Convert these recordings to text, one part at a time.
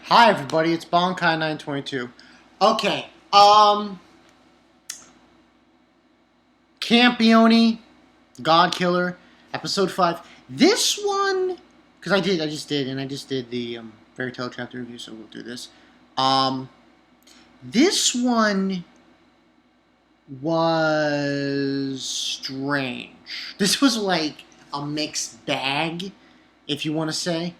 Hi everybody, it's Bonkai922. Okay, Campione, God Killer, episode 5. This one, because I just did the Fairy Tale chapter review, so we'll do this. This one was strange. This was like a mixed bag, if you want to say.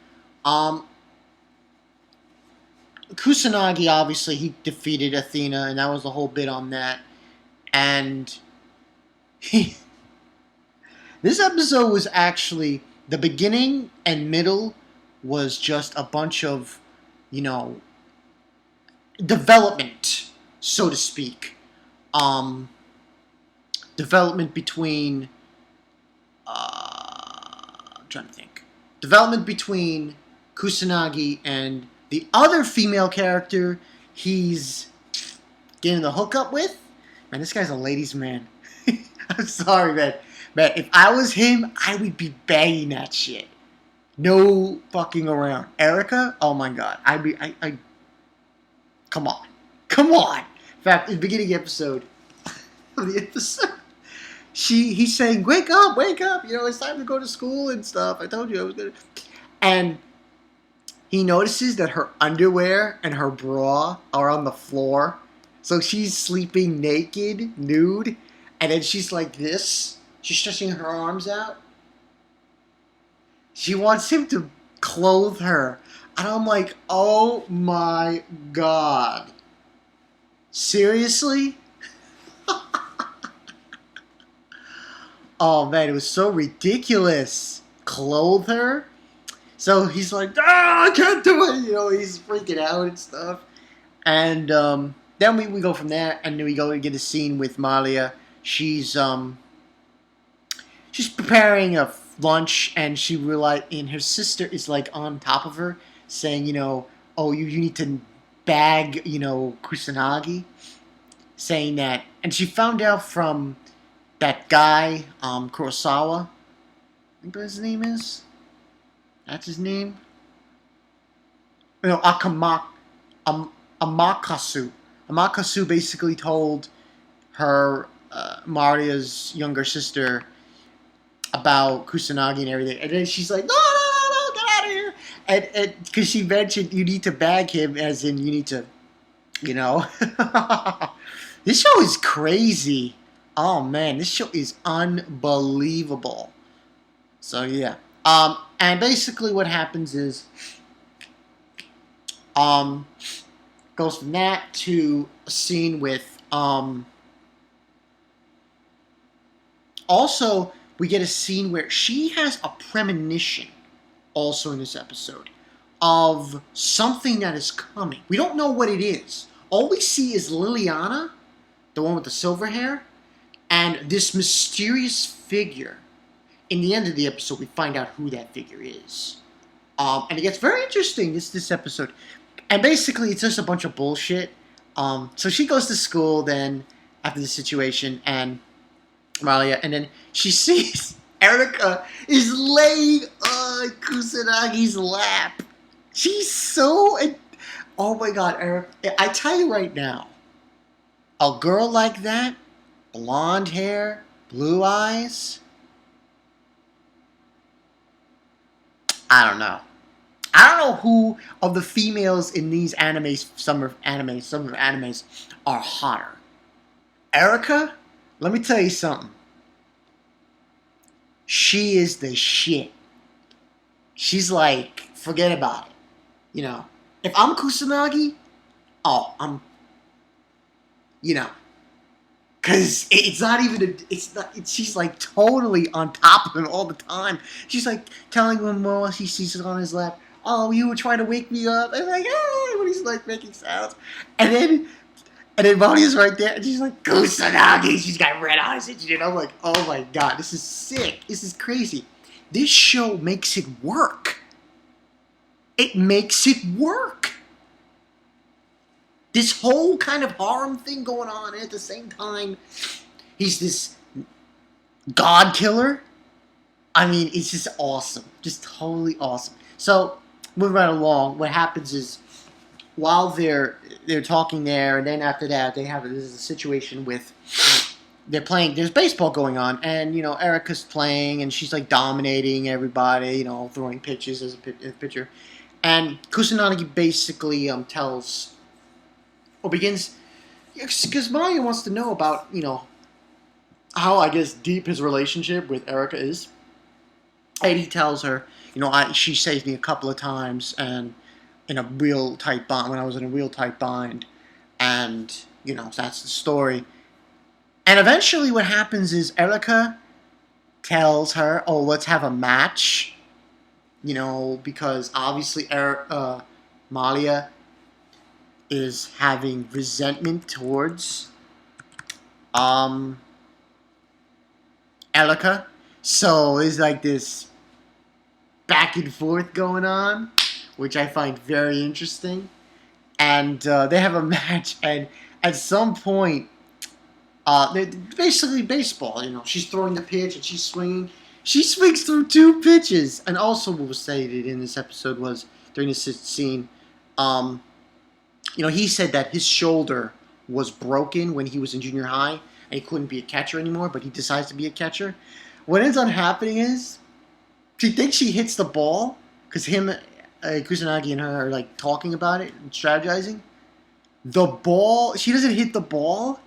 Kusanagi, obviously, he defeated Athena, and that was the whole bit on that. And this episode was actually, the beginning and middle was just a bunch of, you know, development, so to speak. Development between, I'm trying to think. Development between Kusanagi and the other female character he's getting the hookup with. Man, this guy's a ladies' man. I'm sorry, man. Man, if I was him, I would be banging that shit. No fucking around. Erica? Oh my god. Come on. Come on. In fact, in the beginning episode of the episode, he's saying, wake up, you know, it's time to go to school and stuff. I told you I was gonna. And he notices that her underwear and her bra are on the floor. So she's sleeping naked, nude, and then she's like this. She's stretching her arms out. She wants him to clothe her. And I'm like, oh my god. Seriously? Oh man, it was so ridiculous. Clothe her? So he's like, I can't do it. You know, he's freaking out and stuff. And then we go from there, and then we go and get a scene with Mariya. She's preparing a lunch, and and her sister is like on top of her, saying, you know, oh, you need to bag, you know, Kusanagi, saying that, and she found out from that guy, Kurosawa, I think his name is. That's his name. No, Amakasu. Amakasu basically told her Mariya's younger sister about Kusanagi and everything, and then she's like, no, get out of here, and because she mentioned you need to bag him, as in you need to, you know. This show is crazy. Oh man, this show is unbelievable. So yeah, and basically what happens is, goes from that to a scene with, also we get a scene where she has a premonition, also in this episode, of something that is coming. We don't know what it is. All we see is Liliana, the one with the silver hair, and this mysterious figure. In the end of the episode, we find out who that figure is. And it gets very interesting, this episode. And basically, it's just a bunch of bullshit. So she goes to school then, after the situation, and Mariya, and then she sees Erica is laying on Kusanagi's lap. She's so... Oh my god, Erica. I tell you right now, a girl like that, blonde hair, blue eyes, I don't know. I don't know who of the females in these animes, some of animes, are hotter. Erica, let me tell you something. She is the shit. She's like, forget about it. You know, if I'm Kusanagi, oh, you know, because it's not even, she's like totally on top of him all the time. She's like telling him while she sees it on his lap, oh, you were trying to wake me up. And like, hey, when he's like making sounds. And then Mariya's right there, and she's like, Kusanagi, she's got red eyes, and I'm like, oh my god, this is sick. This is crazy. This show makes it work. It makes it work. This whole kind of harem thing going on, and at the same time, he's this god killer. I mean, it's just awesome. Just totally awesome. So, moving right along, what happens is, while they're talking there, and then after that, they have this is a situation with they're playing. There's baseball going on, and Erica's playing, and she's like dominating everybody. Throwing pitches as a pitcher, and Kusanagi basically tells or begins because Mariya wants to know about how I guess deep his relationship with Erica is, and he tells her she saved me a couple of times and in a real tight bind when I was in a real tight bind, and that's the story. And eventually, what happens is Erica tells her, "Oh, let's have a match," because obviously Mariya is having resentment towards Erica, so there's like this back and forth going on, which I find very interesting. And they have a match, and at some point, basically baseball. She's throwing the pitch and she's swinging. She swings through 2 pitches. And also, what was stated in this episode was during this scene, he said that his shoulder was broken when he was in junior high and he couldn't be a catcher anymore, but he decides to be a catcher. What ends up happening is she thinks she hits the ball because Kusanagi and her are like talking about it and strategizing. The ball, she doesn't hit the ball.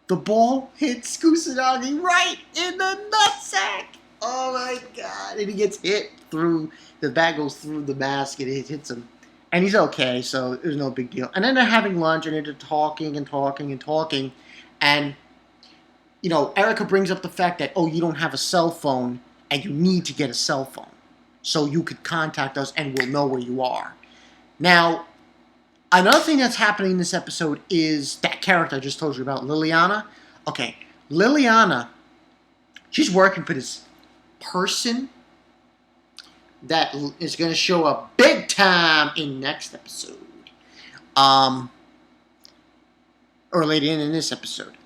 The ball hits Kusanagi right in the nutsack. Oh my god! And he gets hit through, the bat goes through the mask and it hits him. And he's okay, so it was no big deal. And then they're having lunch and they're talking and talking and talking. And, Erica brings up the fact that, you don't have a cell phone and you need to get a cell phone. So you could contact us and we'll know where you are. Now, another thing that's happening in this episode is that character I just told you about, Liliana. Okay, Liliana, she's working for this person that is going to show up big time in next episode. Or later in this episode.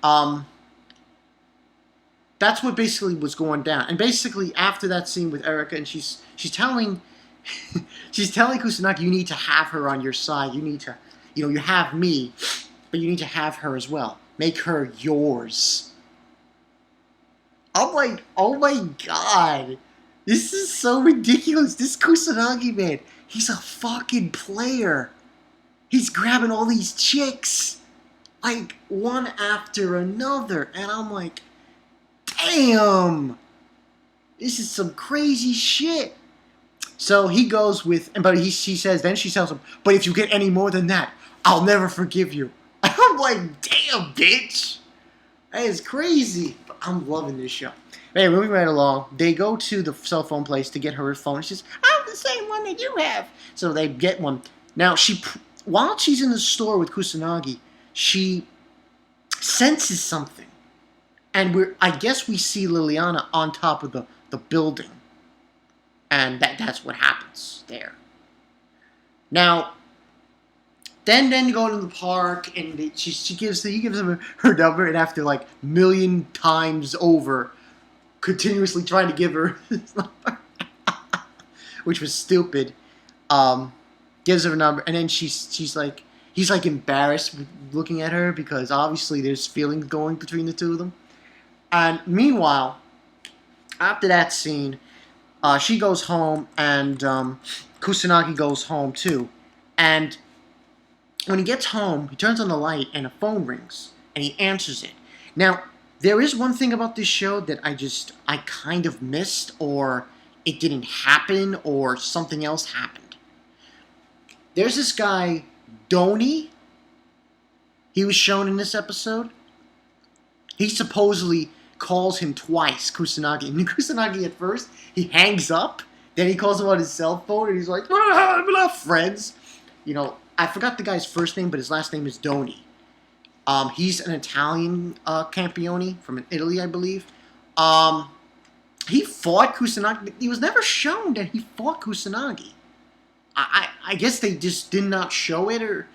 That's what basically was going down. And basically after that scene with Erica, and she's telling she's telling Kusanagi, you need to have her on your side. You need to, you have me, but you need to have her as well. Make her yours. I'm like, oh my god. This is so ridiculous. This Kusanagi, man, he's a fucking player. He's grabbing all these chicks, like, one after another. And I'm like, damn. This is some crazy shit. So he goes with, but she tells him, but if you get any more than that, I'll never forgive you. I'm like, damn, bitch. That is crazy. But I'm loving this show. Hey, moving right along, they go to the cell phone place to get her a phone. She says, I have the same one that you have. So they get one. Now, while she's in the store with Kusanagi, she senses something. And I guess we see Liliana on top of the building. And that's what happens there. Now, then they go to the park, and he gives him her number, and after like million times over, continuously trying to give her his number, which was stupid, gives her a number, and then he's like embarrassed looking at her because obviously there's feelings going between the two of them. And meanwhile, after that scene, she goes home, and Kusanagi goes home too. And when he gets home, he turns on the light, and a phone rings, and he answers it. Now, there is one thing about this show that I kind of missed, or it didn't happen, or something else happened. There's this guy, Doni. He was shown in this episode. He supposedly calls him twice, Kusanagi. And Kusanagi at first, he hangs up. Then he calls him on his cell phone, and he's like, we're not friends. I forgot the guy's first name, but his last name is Doni. He's an Italian Campione from Italy, I believe. He fought Kusanagi. He was never shown that he fought Kusanagi. I guess they just did not show it, or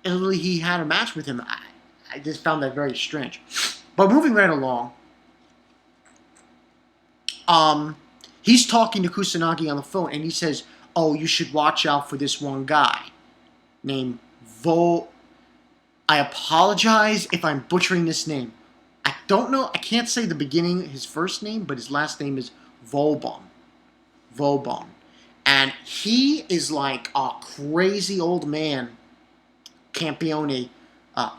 Italy he had a match with him. I just found that very strange. But moving right along, he's talking to Kusanagi on the phone, and he says, oh, you should watch out for this one guy. named I apologize if I'm butchering this name. I don't know. I can't say the beginning, his first name, but his last name is Vobon. Vobon. And he is like a crazy old man, Campione,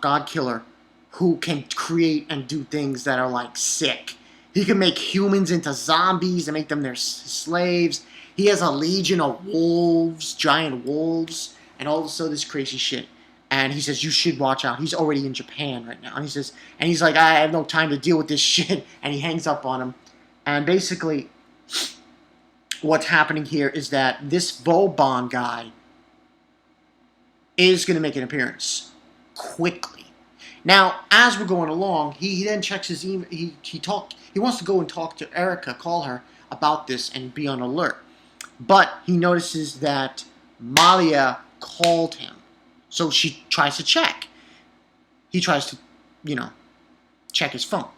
God killer, who can create and do things that are like sick. He can make humans into zombies and make them their slaves. He has a legion of wolves, giant wolves, and all this crazy shit. And he says, you should watch out. He's already in Japan right now. And he's like, I have no time to deal with this shit. And he hangs up on him. And basically, what's happening here is that this Vobon guy is going to make an appearance quickly. Now, as we're going along, he then checks his email. He wants to go and talk to Erica, call her about this and be on alert. But he notices that Mariya called him. So she tries to check. He tries to, check his phone.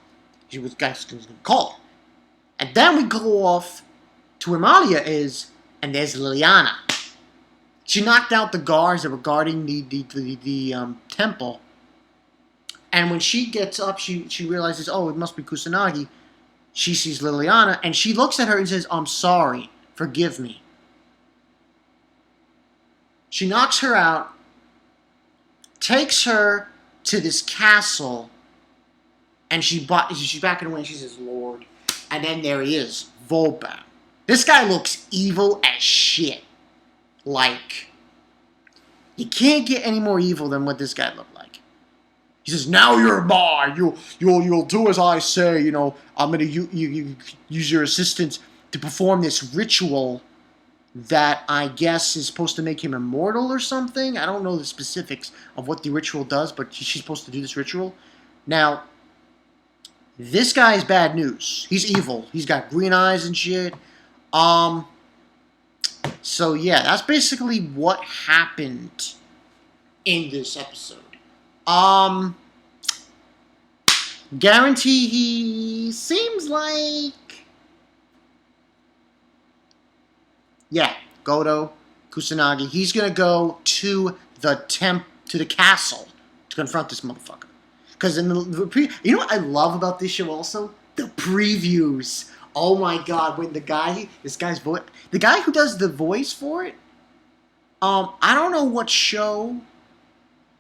He was going to call. And then we go off to where Mariya is, and there's Liliana. She knocked out the guards that were guarding the temple. And when she gets up, she realizes, oh, it must be Kusanagi. She sees Liliana, and she looks at her and says, I'm sorry. Forgive me. She knocks her out, takes her to this castle, and she's backing away, and she says, Lord. And then there he is, Vobon. This guy looks evil as shit. Like, you can't get any more evil than what this guy looked like. He says, now you're mine. You'll do as I say. I'm going to use your assistance to perform this ritual that I guess is supposed to make him immortal or something. I don't know the specifics of what the ritual does, but she's supposed to do this ritual. Now, this guy is bad news. He's evil. He's got green eyes and shit. So yeah, that's basically what happened in this episode. Guarantee he seems like... Yeah, Goto, Kusanagi. He's gonna go to the castle to confront this motherfucker. Because in you know what I love about this show also? The previews. Oh my god, when the guy who does the voice for it, I don't know what show,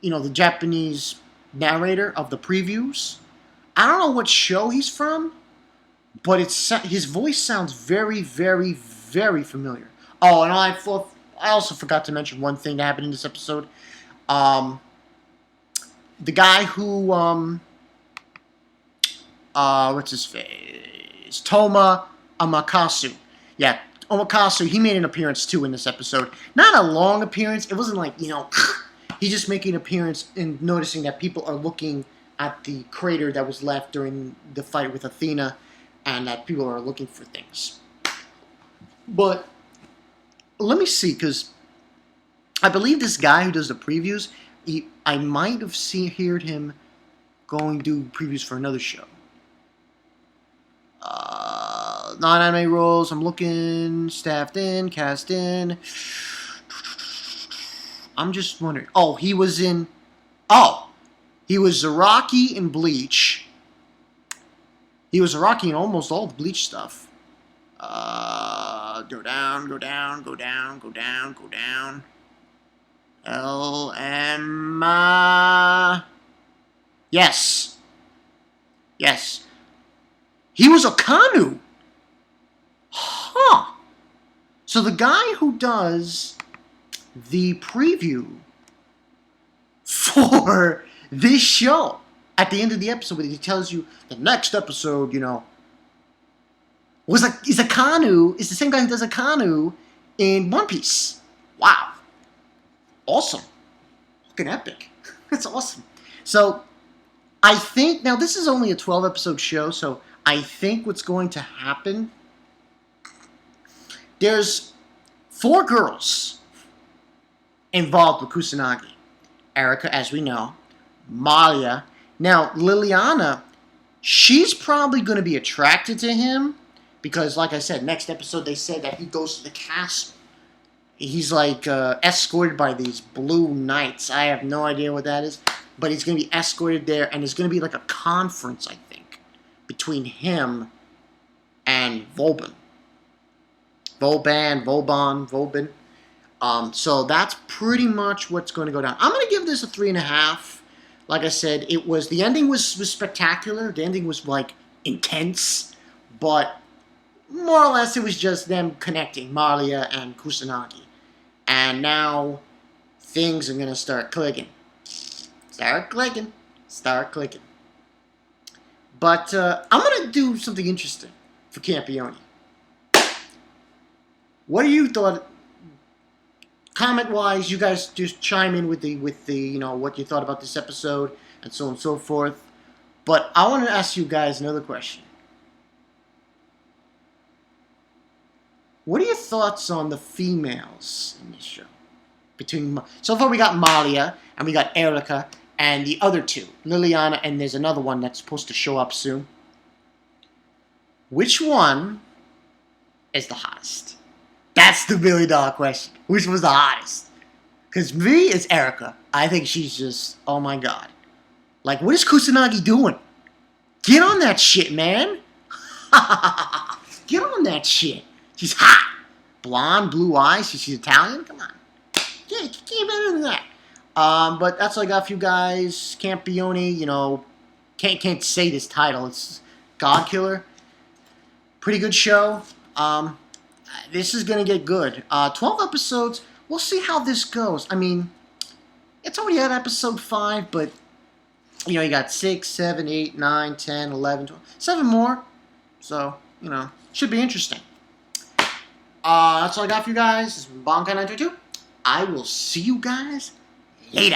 the Japanese narrator of the previews, I don't know what show he's from, but his voice sounds very, very, very familiar. Oh, and I also forgot to mention one thing that happened in this episode. The guy who, what's his face? Toma Amakasu. Yeah, Amakasu, he made an appearance too in this episode. Not a long appearance. It wasn't like, he's just making an appearance and noticing that people are looking at the crater that was left during the fight with Athena and that people are looking for things. But let me see, because I believe this guy who does the previews, I might have heard him going to do previews for another show. Non-anime roles, I'm looking, staffed in, cast in. I'm just wondering. He was Zaraki in Bleach. He was Zaraki in almost all the Bleach stuff. Go down, go down, go down, go down, go down. Yes. Yes. He was Akanu. Huh. So the guy who does the preview for this show at the end of the episode, where he tells you the next episode, is Akanu, is the same guy who does Akanu in One Piece. Wow. Awesome. Fucking epic. That's awesome. So, I think, now this is only a 12-episode show, so I think what's going to happen, there's 4 girls involved with Kusanagi. Erica, as we know. Mariya. Now, Liliana, she's probably going to be attracted to him because, like I said, next episode they said that he goes to the castle. he's like escorted by these blue knights. I have no idea what that is, but he's going to be escorted there, and there's going to be like a conference, I think, between him and Vauban. Vauban. So that's pretty much what's going to go down. I'm going to give this a 3.5. Like I said, the ending was spectacular. The ending was like intense, but more or less it was just them connecting, Mariya and Kusanagi. And now things are going to start clicking. Start clicking. But I'm going to do something interesting for Campione. What do you thought? Comment-wise, you guys just chime in with the what you thought about this episode and so on and so forth. But I want to ask you guys another question. What are your thoughts on the females in this show? So far we got Mariya and we got Erica and the other two, Liliana, and there's another one that's supposed to show up soon. Which one is the hottest? That's the $1 million question. Which was the hottest? Because me, it's Erica. I think she's just, oh my god. Like, what is Kusanagi doing? Get on that shit, man. Get on that shit. She's hot. Blonde, blue eyes. She's Italian. Come on. Yeah, you can't better than that. But that's all I got for you guys. Campione, can't say this title. It's God Killer. Pretty good show. This is going to get good. 12 episodes. We'll see how this goes. I mean, it's already at episode 5, but, you got 6, 7, 8, 9, 10, 11, 12, 7 more. So, should be interesting. That's all I got for you guys. This is Bonkai922. I will see you guys later.